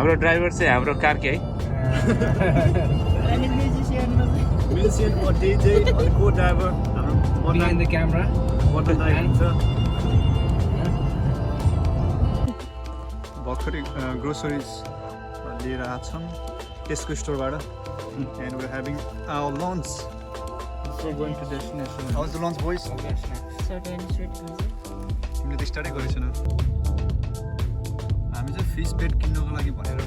हाम्रो ड्राइभर चाहिँ हाम्रो कारकै है Musician or DJ or co-driver behind the camera. भर्खरै ग्रोसरिज लिएर आएको छौँ टेस्को स्टोरबाट and we're having our lunch. So going to destination. How's the lunch, boys? तिमीले त स्टार्टै गरेछन् हामी चाहिँ फिस बेड किन्नको लागि भनेर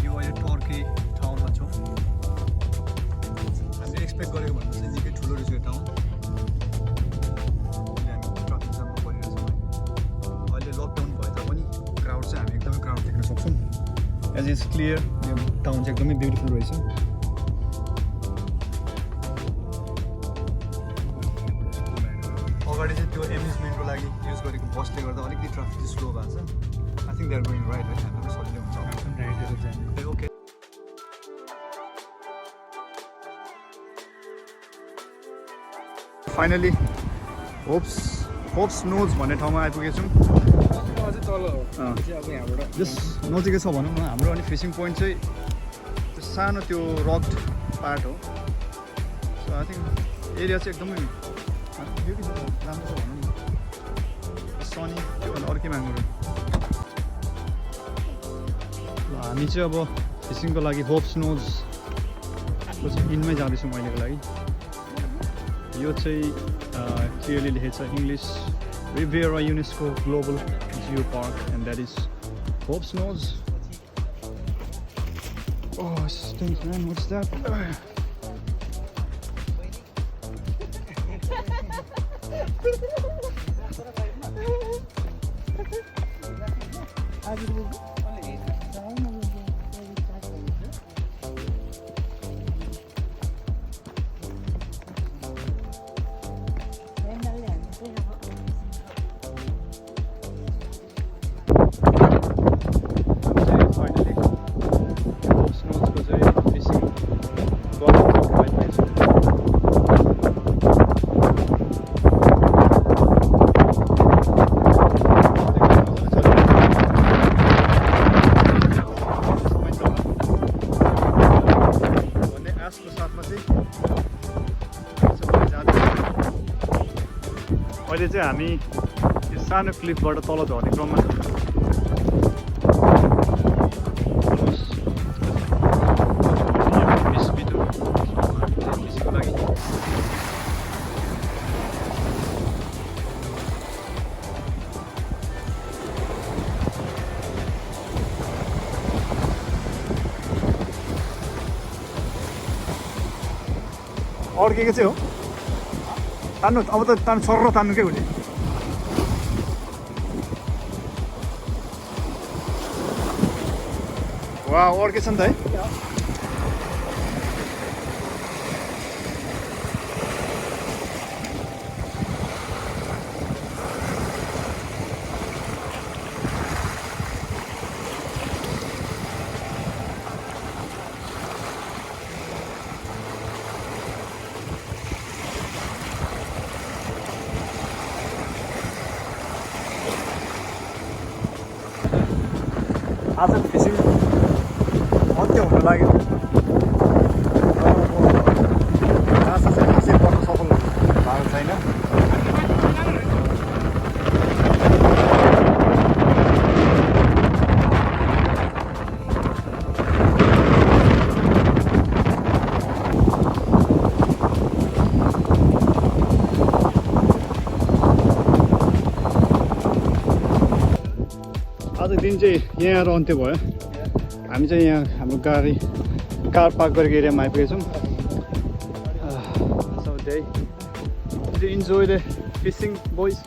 यो अहिले टर्की ठाउँमा छौँ हामीले एक्सपेक्ट गरेको भन्दा चाहिँ निकै ठुलो रहेछ यो ठाउँ हामी ट्राफिक जाममा परिरहेछौँ अहिले लकडाउन भए तापनि क्राउड चाहिँ हामी एकदमै क्राउड देख्न सक्छौँ एज इज क्लियर यो टाउन चाहिँ एकदमै ब्युटिफुल रहेछ अगाडि चाहिँ त्यो एम्युजमेन्टको लागि युज गरेको बसले गर्दा अलिकति ट्राफिक चाहिँ स्लो भएको छ I think they are going right है हाम्रो सजिलो हुन्छ ओके फाइनली होप्स नोज भन्ने ठाउँमा आइपुगेछौँ जस्ट नजिकै छ भनौँ न हाम्रो अनि फिसिङ पोइन्ट चाहिँ त्यो सानो त्यो रक्ड पार्ट हो सो आई थिङ्क एरिया चाहिँ एकदमै राम्रो छ भनौँ न सनी त्योभन्दा अर्कै माग्नु हामी चाहिँ अब फिसिङको लागि होप्स नोजको चाहिँ इनमै जाँदैछौँ अहिलेको लागि यो चाहिँ क्लियरली लेखेको छ English Riviera UNESCO global geopark and that is Hope's Nose Oh, stinks, man. What's that? अहिले चाहिँ हामी यो सानो क्लिपबाट तल झर्ने क्रममा अड्केको चाहिँ हो तान्नु अब त सर्र तान्नु के हुने वा अड्केछ नि त है आज फिसिङ अन्त्य हुन लाग्यो आशा चाहिँ फिसिङ गर्न सफल भएको छैन आज दिन चाहिँ यहाँ आएर अन्त्य भयो हामी चाहिँ यहाँ हाम्रो कार पार्क गरेको एरियामा आइपुगेछौँ so they enjoy the fishing boys